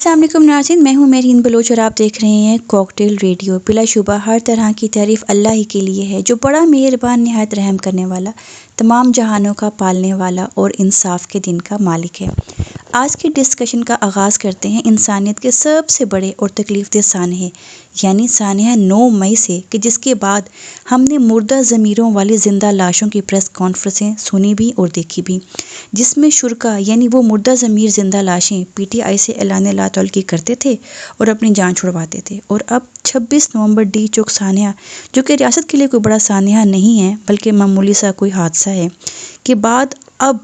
السلام علیکم ناظرین، میں ہوں میرین بلوچ اور آپ دیکھ رہے ہیں کاکٹیل ریڈیو۔ بلا شبہ ہر طرح کی تعریف اللہ ہی کے لیے ہے، جو بڑا مہربان، نہایت رحم کرنے والا، تمام جہانوں کا پالنے والا اور انصاف کے دن کا مالک ہے۔ آج کے ڈسکشن کا آغاز کرتے ہیں انسانیت کے سب سے بڑے اور تکلیف دہ سانحے یعنی سانحہ 9 مئی سے، کہ جس کے بعد ہم نے مردہ ضمیروں والی زندہ لاشوں کی پریس کانفرنسیں سنی بھی اور دیکھی بھی، جس میں شرکا یعنی وہ مردہ ضمیر زندہ لاشیں پی ٹی آئی سے اعلان لا تعلقی کرتے تھے اور اپنی جان چھڑواتے تھے۔ اور اب 26 نومبر ڈی چوک سانحہ، جو کہ ریاست کے لیے کوئی بڑا سانحہ نہیں ہے بلکہ معمولی سا کوئی حادثہ ہے، کے بعد اب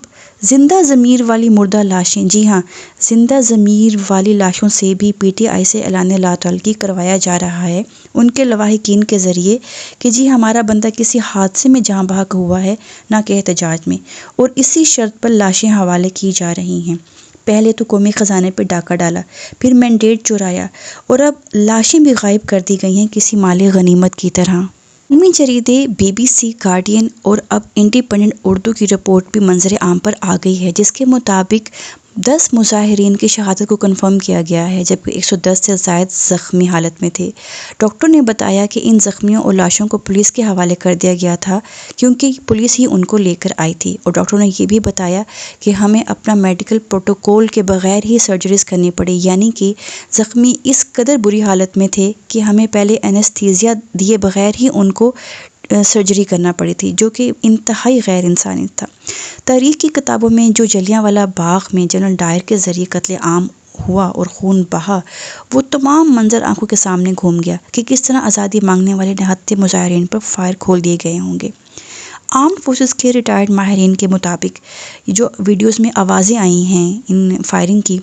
زندہ ضمیر والی مردہ لاشیں، جی ہاں، زندہ ضمیر والی لاشوں سے بھی پی ٹی آئی سے اعلان لا تعلقی کروایا جا رہا ہے ان کے لواحقین کے ذریعے کہ جی ہمارا بندہ کسی حادثے میں جاں بحق ہوا ہے، نہ کہ احتجاج میں، اور اسی شرط پر لاشیں حوالے کی جا رہی ہیں۔ پہلے تو قومی خزانے پہ ڈاکہ ڈالا، پھر مینڈیٹ چرایا، اور اب لاشیں بھی غائب کر دی گئی ہیں کسی مال غنیمت کی طرح۔ علمی جریدے بی بی سی، گارڈین اور اب انڈیپینڈنٹ اردو کی رپورٹ بھی منظر عام پر آ گئی ہے، جس کے مطابق 10 مظاہرین کی شہادت کو کنفرم کیا گیا ہے، جبکہ 110 سے زائد زخمی حالت میں تھے۔ ڈاکٹر نے بتایا کہ ان زخمیوں اور لاشوں کو پولیس کے حوالے کر دیا گیا تھا کیونکہ پولیس ہی ان کو لے کر آئی تھی، اور ڈاکٹروں نے یہ بھی بتایا کہ ہمیں اپنا میڈیکل پروٹوکول کے بغیر ہی سرجریز کرنی پڑی، یعنی کہ زخمی اس قدر بری حالت میں تھے کہ ہمیں پہلے اینستھیزیا دیے بغیر ہی ان کو سرجری کرنا پڑی تھی، جو کہ انتہائی غیر انسانی تھا۔ تاریخ کی کتابوں میں جو جلیانوالہ باغ میں جنرل ڈائر کے ذریعے قتل عام ہوا اور خون بہا، وہ تمام منظر آنکھوں کے سامنے گھوم گیا کہ کس طرح آزادی مانگنے والے نہتے مظاہرین پر فائر کھول دیے گئے ہوں گے۔ آرمڈ فورسز کے ریٹائرڈ ماہرین کے مطابق جو ویڈیوز میں آوازیں آئی ہیں ان فائرنگ کی،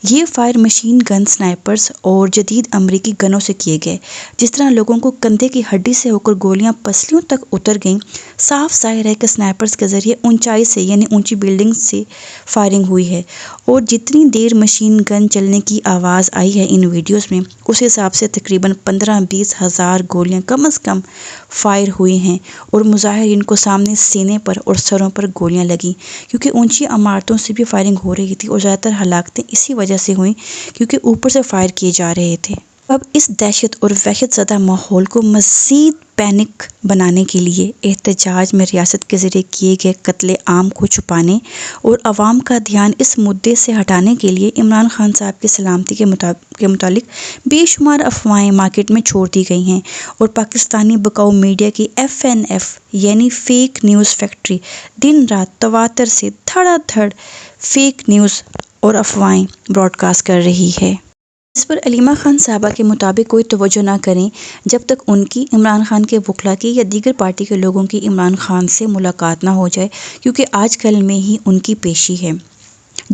یہ فائر مشین گن، سنائپرز اور جدید امریکی گنوں سے کیے گئے۔ جس طرح لوگوں کو کندھے کی ہڈی سے ہو کر گولیاں پسلیوں تک اتر گئیں، صاف ظاہر ہے کہ سنائپرز کے ذریعے اونچائی سے یعنی اونچی بلڈنگ سے فائرنگ ہوئی ہے، اور جتنی دیر مشین گن چلنے کی آواز آئی ہے ان ویڈیوز میں، اس حساب سے تقریباً 15-20 ہزار گولیاں کم از کم فائر ہوئی ہیں، اور مظاہرین کو سامنے سینے پر اور سروں پر گولیاں لگیں، کیونکہ اونچی عمارتوں سے بھی فائرنگ ہو رہی تھی، اور زیادہ تر ہلاکتیں اسی وجہ سے ہوئیں کیونکہ اوپر سے فائر کیے جا رہے تھے۔ اب اس دہشت اور وحشت زدہ ماحول کو مزید پینک بنانے کے لیے احتجاج میں ریاست کے ذریعے کیے گئے قتل عام کو چھپانے اور عوام کا دھیان اس مدعے سے ہٹانے کے لیے عمران خان صاحب کی سلامتی کے متعلق بے شمار افواہیں مارکیٹ میں چھوڑ دی گئی ہیں، اور پاکستانی بکاؤ میڈیا کی FNF یعنی فیک نیوز فیکٹری دن رات تواتر سے دھڑا دھڑ فیک نیوز اور افواہیں براڈ کاسٹ کر رہی ہے۔ اس پر علیمہ خان صاحبہ کے مطابق کوئی توجہ نہ کریں جب تک ان کی، عمران خان کے وکلاء کی یا دیگر پارٹی کے لوگوں کی عمران خان سے ملاقات نہ ہو جائے، کیونکہ آج کل میں ہی ان کی پیشی ہے۔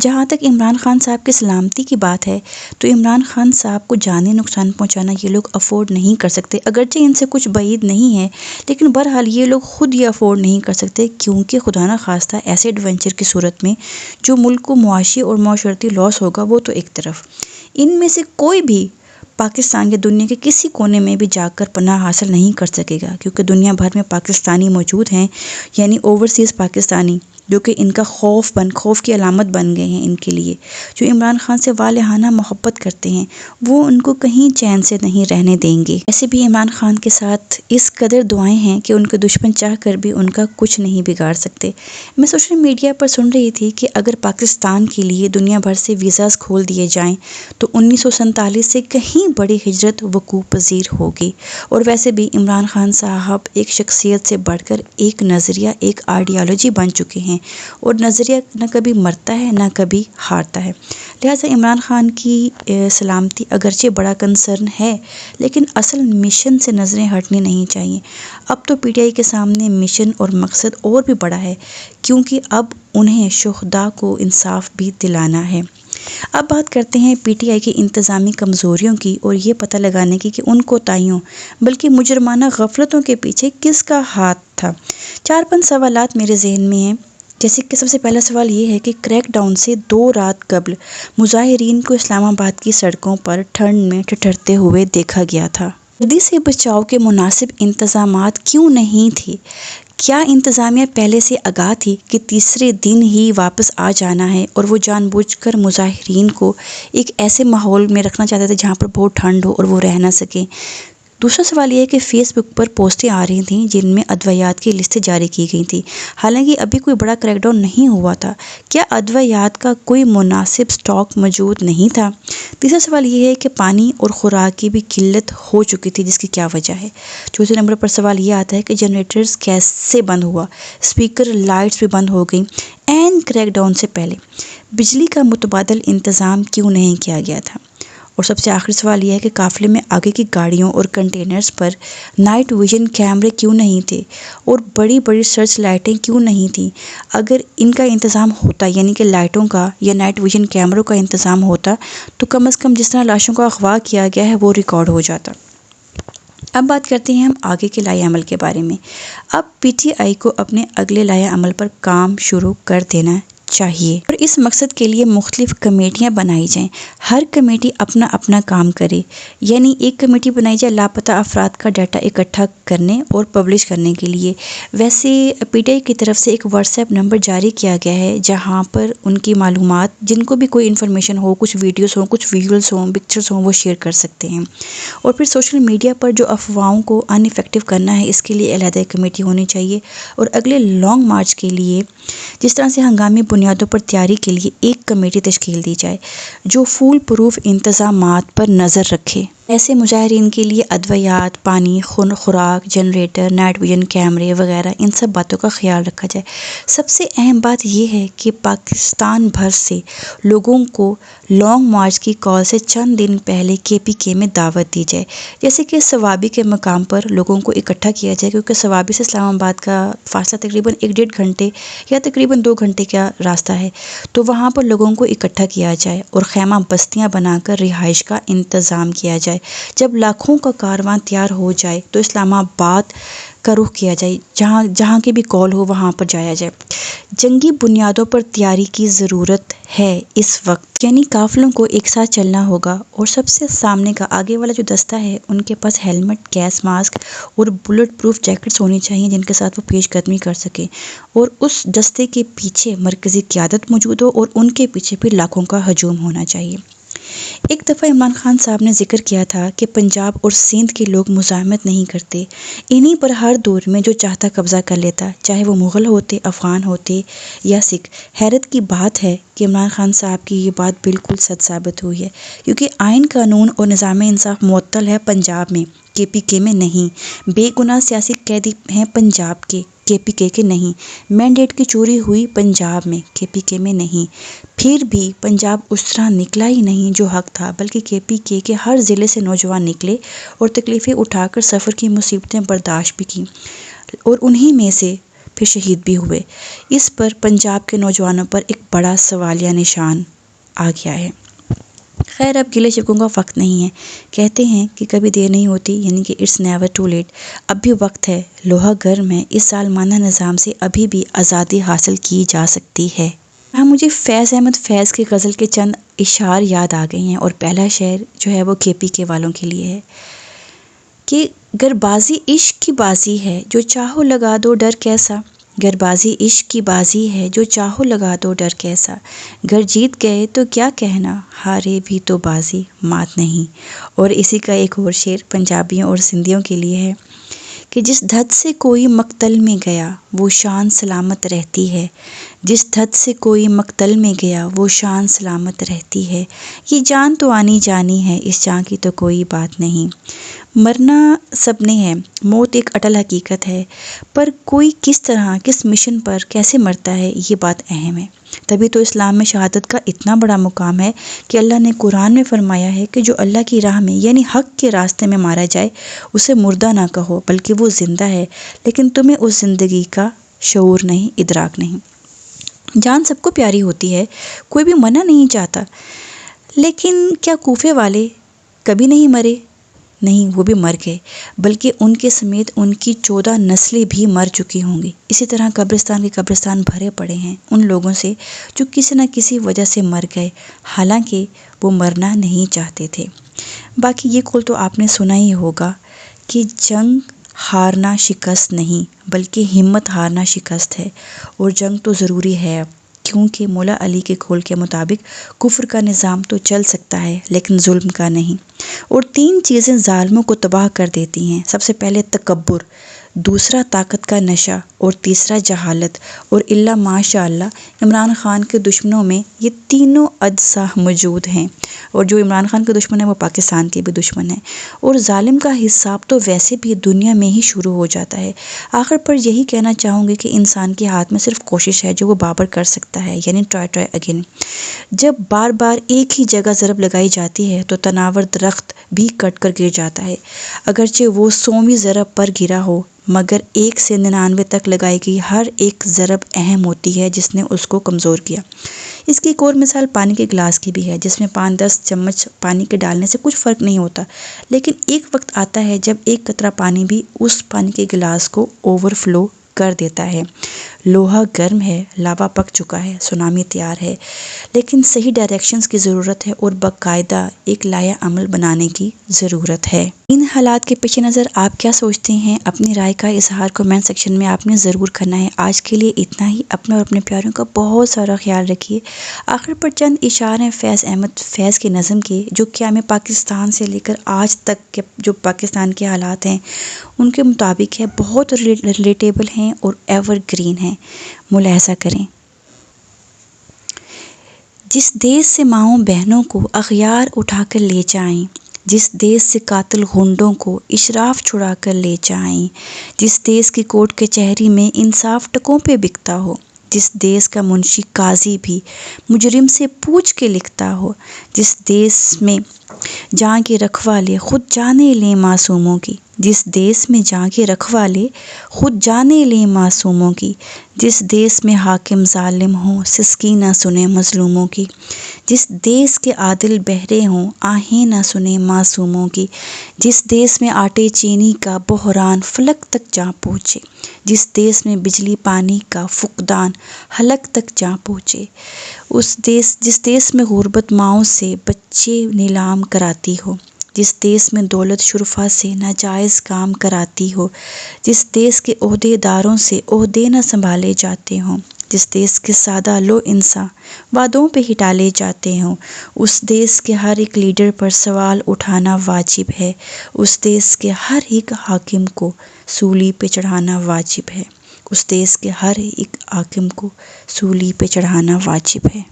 جہاں تک عمران خان صاحب کی سلامتی کی بات ہے تو عمران خان صاحب کو جانی نقصان پہنچانا یہ لوگ افورڈ نہیں کر سکتے، اگرچہ ان سے کچھ بعید نہیں ہے، لیکن بہرحال یہ لوگ خود یہ افورڈ نہیں کر سکتے، کیونکہ خدا نہ خواستہ ایسے ایڈونچر کی صورت میں جو ملک کو معاشی اور معاشرتی لاس ہوگا وہ تو ایک طرف، ان میں سے کوئی بھی پاکستان یا دنیا کے کسی کونے میں بھی جا کر پناہ حاصل نہیں کر سکے گا، کیونکہ دنیا بھر میں پاکستانی موجود ہیں، یعنی اوورسیز پاکستانی، جو کہ ان کا خوف کی علامت بن گئے ہیں۔ ان کے لیے جو عمران خان سے والہانہ محبت کرتے ہیں وہ ان کو کہیں چین سے نہیں رہنے دیں گے۔ ایسے بھی عمران خان کے ساتھ اس قدر دعائیں ہیں کہ ان کے دشمن چاہ کر بھی ان کا کچھ نہیں بگاڑ سکتے۔ میں سوشل میڈیا پر سن رہی تھی کہ اگر پاکستان کے لیے دنیا بھر سے ویزاز کھول دیے جائیں تو 1947 سے کہیں بڑی ہجرت وقوع پذیر ہوگی، اور ویسے بھی عمران خان صاحب ایک شخصیت سے بڑھ کر ایک نظریہ، ایک آئیڈیالوجی بن چکے ہیں، اور نظریہ نہ کبھی مرتا ہے نہ کبھی ہارتا ہے۔ لہٰذا عمران خان کی سلامتی اگرچہ بڑا کنسرن ہے، لیکن اصل مشن سے نظریں ہٹنی نہیں چاہیے۔ اب تو پی ٹی آئی کے سامنے مشن اور مقصد اور بھی بڑا ہے، کیونکہ اب انہیں شہداء کو انصاف بھی دلانا ہے۔ اب بات کرتے ہیں پی ٹی آئی کی انتظامی کمزوریوں کی، اور یہ پتہ لگانے کی کہ ان کوتاہیوں بلکہ مجرمانہ غفلتوں کے پیچھے کس کا ہاتھ تھا۔ 4-5 سوالات میرے ذہن میں ہیں، جیسے کہ سب سے پہلا سوال یہ ہے کہ کریک ڈاؤن سے 2 رات قبل مظاہرین کو اسلام آباد کی سڑکوں پر ٹھنڈ میں ٹھٹھرتے ہوئے دیکھا گیا تھا۔ سردی سے بچاؤ کے مناسب انتظامات کیوں نہیں تھے؟ کیا انتظامیہ پہلے سے آگاہ تھی کہ تیسرے دن ہی واپس آ جانا ہے اور وہ جان بوجھ کر مظاہرین کو ایک ایسے ماحول میں رکھنا چاہتے تھے جہاں پر بہت ٹھنڈ ہو اور وہ رہ نہ سکیں؟ دوسرا سوال یہ ہے کہ فیس بک پر پوسٹیں آ رہی تھیں جن میں ادویات کی لسٹیں جاری کی گئی تھیں، حالانکہ ابھی کوئی بڑا کریک ڈاؤن نہیں ہوا تھا۔ کیا ادویات کا کوئی مناسب سٹاک موجود نہیں تھا؟ تیسرا سوال یہ ہے کہ پانی اور خوراک کی بھی قلت ہو چکی تھی، جس کی کیا وجہ ہے؟ چوتھے نمبر پر سوال یہ آتا ہے کہ جنریٹرز کیسے بند ہوا، اسپیکر لائٹس بھی بند ہو گئیں اینڈ کریک ڈاؤن سے پہلے، بجلی کا متبادل انتظام کیوں نہیں کیا گیا تھا؟ اور سب سے آخری سوال یہ ہے کہ قافلے میں آگے کی گاڑیوں اور کنٹینرز پر نائٹ ویژن کیمرے کیوں نہیں تھے اور بڑی بڑی سرچ لائٹیں کیوں نہیں تھیں؟ اگر ان کا انتظام ہوتا، یعنی کہ لائٹوں کا یا نائٹ ویژن کیمروں کا انتظام ہوتا، تو کم از کم جس طرح لاشوں کا اغوا کیا گیا ہے وہ ریکارڈ ہو جاتا۔ اب بات کرتے ہیں ہم آگے کے لائحہ عمل کے بارے میں۔ اب پی ٹی آئی کو اپنے اگلے لائحہ عمل پر کام شروع کر دینا چاہیے اور اس مقصد کے لیے مختلف کمیٹیاں بنائی جائیں۔ ہر کمیٹی اپنا اپنا کام کرے، یعنی ایک کمیٹی بنائی جائے لاپتہ افراد کا ڈیٹا اکٹھا کرنے اور پبلش کرنے کے لیے۔ ویسے پی ٹی آئی کی طرف سے ایک واٹس ایپ نمبر جاری کیا گیا ہے جہاں پر ان کی معلومات، جن کو بھی کوئی انفارمیشن ہو، کچھ ویڈیوز ہوں، کچھ ویژولز ہوں، پکچرز ہوں، وہ شیئر کر سکتے ہیں۔ اور پھر سوشل میڈیا پر جو افواہوں کو ان افیکٹو کرنا ہے، اس کے لیے علیحدہ کمیٹی ہونی چاہیے۔ اور اگلے لانگ مارچ کے لیے جس طرح سے ہنگامی بنیادوں پر تیاری کے لیے ایک کمیٹی تشکیل دی جائے جو فول پروف انتظامات پر نظر رکھے۔ ایسے مظاہرین کے لیے ادویات، پانی، خوراک، جنریٹر، نائٹ ویژن کیمرے وغیرہ، ان سب باتوں کا خیال رکھا جائے۔ سب سے اہم بات یہ ہے کہ پاکستان بھر سے لوگوں کو لانگ مارچ کی کال سے چند دن پہلے کے پی کے میں دعوت دی جائے، جیسے کہ ثوابی کے مقام پر لوگوں کو اکٹھا کیا جائے، کیونکہ ثوابی سے اسلام آباد کا فاصلہ تقریباً 1.5 گھنٹے یا تقریباً 2 گھنٹے کا راستہ ہے، تو وہاں پر لوگوں کو اکٹھا کیا جائے اور خیمہ بستیاں بنا کر رہائش کا انتظام کیا جائے۔ جب لاکھوں کا کارواں تیار ہو جائے تو اسلام آباد کا رخ کیا جائے، جہاں کی بھی کال ہو وہاں پر جایا جائے۔ جنگی بنیادوں پر تیاری کی ضرورت ہے اس وقت، یعنی قافلوں کو ایک ساتھ چلنا ہوگا اور سب سے سامنے کا آگے والا جو دستہ ہے ان کے پاس ہیلمٹ، گیس ماسک اور بلٹ پروف جیکٹس ہونی چاہیے جن کے ساتھ وہ پیش قدمی کر سکیں، اور اس دستے کے پیچھے مرکزی قیادت موجود ہو اور ان کے پیچھے بھی لاکھوں کا ہجوم ہونا چاہیے۔ ایک دفعہ عمران خان صاحب نے ذکر کیا تھا کہ پنجاب اور سندھ کے لوگ مزاحمت نہیں کرتے، انہی پر ہر دور میں جو چاہتا قبضہ کر لیتا، چاہے وہ مغل ہوتے، افغان ہوتے یا سکھ۔ حیرت کی بات ہے کہ عمران خان صاحب کی یہ بات بالکل سچ ثابت ہوئی ہے، کیونکہ آئین قانون اور نظام انصاف معطل ہے پنجاب میں، کے پی کے میں نہیں۔ بے گناہ سیاسی قیدی ہیں پنجاب کے پی کے نہیں۔ مینڈیٹ کی چوری ہوئی پنجاب میں، کے پی کے میں نہیں۔ پھر بھی پنجاب اس طرح نکلا ہی نہیں جو حق تھا، بلکہ کے پی کے ہر ضلع سے نوجوان نکلے اور تکلیفیں اٹھا کر سفر کی مصیبتیں برداشت بھی کیں، اور انہی میں سے پھر شہید بھی ہوئے۔ اس پر پنجاب کے نوجوانوں پر ایک بڑا سوالیہ نشان آ گیا ہے۔ خیر، اب گلے شکووں کا وقت نہیں ہے۔ کہتے ہیں کہ کبھی دیر نہیں ہوتی، یعنی کہ اٹس نیور ٹو لیٹ۔ اب بھی وقت ہے، لوہا گرم ہے، اس ظالمانہ نظام سے ابھی بھی آزادی حاصل کی جا سکتی ہے۔ مجھے فیض احمد فیض کے غزل کے چند اشعار یاد آ گئے ہیں، اور پہلا شعر جو ہے وہ کے پی کے والوں کے لیے ہے کہ گر بازی عشق کی بازی ہے جو چاہو لگا دو ڈر کیسا، گر بازی عشق کی بازی ہے جو چاہو لگا دو ڈر کیسا، گر جیت گئے تو کیا کہنا، ہارے بھی تو بازی مات نہیں۔ اور اسی کا ایک اور شعر پنجابیوں اور سندھیوں کے لیے ہے کہ جس دھت سے کوئی مقتل میں گیا وہ شان سلامت رہتی ہے، جس دھت سے کوئی مقتل میں گیا وہ شان سلامت رہتی ہے، یہ جان تو آنی جانی ہے، اس جان کی تو کوئی بات نہیں۔ مرنا سب نے ہے، موت ایک اٹل حقیقت ہے، پر کوئی کس طرح، کس مشن پر کیسے مرتا ہے، یہ بات اہم ہے۔ تبھی تو اسلام میں شہادت کا اتنا بڑا مقام ہے کہ اللہ نے قرآن میں فرمایا ہے کہ جو اللہ کی راہ میں یعنی حق کے راستے میں مارا جائے اسے مردہ نہ کہو بلکہ وہ زندہ ہے، لیکن تمہیں اس زندگی کا شعور نہیں، ادراک نہیں۔ جان سب کو پیاری ہوتی ہے، کوئی بھی منع نہیں چاہتا، لیکن کیا کوفے والے کبھی نہیں مرے؟ نہیں، وہ بھی مر گئے، بلکہ ان کے سمیت ان کی 14 نسلیں بھی مر چکی ہوں گی۔ اسی طرح قبرستان کے قبرستان بھرے پڑے ہیں ان لوگوں سے جو کسی نہ کسی وجہ سے مر گئے، حالانکہ وہ مرنا نہیں چاہتے تھے۔ باقی یہ قول تو آپ نے سنا ہی ہوگا کہ جنگ ہارنا شکست نہیں بلکہ ہمت ہارنا شکست ہے، اور جنگ تو ضروری ہے کیونکہ مولا علی کے قول کے مطابق کفر کا نظام تو چل سکتا ہے لیکن ظلم کا نہیں۔ اور 3 چیزیں ظالموں کو تباہ کر دیتی ہیں، سب سے پہلے تکبر، دوسرا طاقت کا نشہ، اور تیسرا جہالت۔ اور الا ماشاء اللہ عمران خان کے دشمنوں میں یہ تینوں اجزاء موجود ہیں، اور جو عمران خان کے دشمن ہیں وہ پاکستان کے بھی دشمن ہیں۔ اور ظالم کا حساب تو ویسے بھی دنیا میں ہی شروع ہو جاتا ہے۔ آخر پر یہی کہنا چاہوں گی کہ انسان کے ہاتھ میں صرف کوشش ہے جو وہ بابر کر سکتا ہے، یعنی ٹرائی اگین۔ جب بار بار ایک ہی جگہ ضرب لگائی جاتی ہے تو تناور درخت بھی کٹ کر گر جاتا ہے، اگرچہ وہ 100ویں ضرب پر گرا ہو، مگر 1 سے 99 تک لگائی گئی ہر ایک ضرب اہم ہوتی ہے جس نے اس کو کمزور کیا۔ اس کی ایک اور مثال پانی کے گلاس کی بھی ہے، جس میں 5-10 چمچ پانی کے ڈالنے سے کچھ فرق نہیں ہوتا، لیکن ایک وقت آتا ہے جب ایک قطرہ پانی بھی اس پانی کے گلاس کو اوور فلو کر دیتا ہے۔ لوہا گرم ہے، لاوا پک چکا ہے، سونامی تیار ہے، لیکن صحیح ڈائریکشنز کی ضرورت ہے اور باقاعدہ ایک لائحہ عمل بنانے کی ضرورت ہے۔ ان حالات کے پیش نظر آپ کیا سوچتے ہیں؟ اپنی رائے کا اظہار کمنٹ سیکشن میں آپ نے ضرور کرنا ہے۔ آج کے لیے اتنا ہی۔ اپنے اور اپنے پیاروں کا بہت سارا خیال رکھیے۔ آخر پر چند اشعار ہیں فیض احمد فیض کی نظم کے، جو قیام پاکستان سے لے کر آج تک کے جو پاکستان کے حالات ہیں ان کے مطابق ہے، بہت ریلیٹیبل ہیں اور ایور گرین ہیں۔ ملاحظہ کریں۔ جس دیس سے ماؤں بہنوں کو اغیار اٹھا کر لے جائیں، جس دیس سے قاتل غنڈوں کو اشراف چھڑا کر لے جائیں، جس دیس کی کورٹ کچہری میں انصاف ٹکوں پہ بکتا ہو، جس دیس کا منشی قاضی بھی مجرم سے پوچھ کے لکھتا ہو، جس دیس میں جاں کے رکھوالے خود جانے لیں معصوموں کی، جس دیس میں جاں کے رکھوالے خود جانے لیں معصوموں کی، جس دیس میں حاکم ظالم ہوں سسکی نہ سنے مظلوموں کی، جس دیس کے عادل بہرے ہوں آہیں نہ سنے معصوموں کی، جس دیس میں آٹے چینی کا بحران فلک تک جا پہنچے، جس دیس میں بجلی پانی کا فقدان حلق تک جا پہنچے، جس دیس میں غربت ماؤں سے بچے نیلام کراتی ہو، جس دیس میں دولت شرفا سے ناجائز کام کراتی ہو، جس دیس کے عہدے داروں سے عہدے نہ سنبھالے جاتے ہوں، جس دیس کے سادہ لو انسان وعدوں پہ ہی ٹالے جاتے ہوں، اس دیس کے ہر ایک لیڈر پر سوال اٹھانا واجب ہے، اس دیس کے ہر ایک حاکم کو سولی پہ چڑھانا واجب ہے، اس دیس کے ہر ایک حاکم کو سولی پہ چڑھانا واجب ہے۔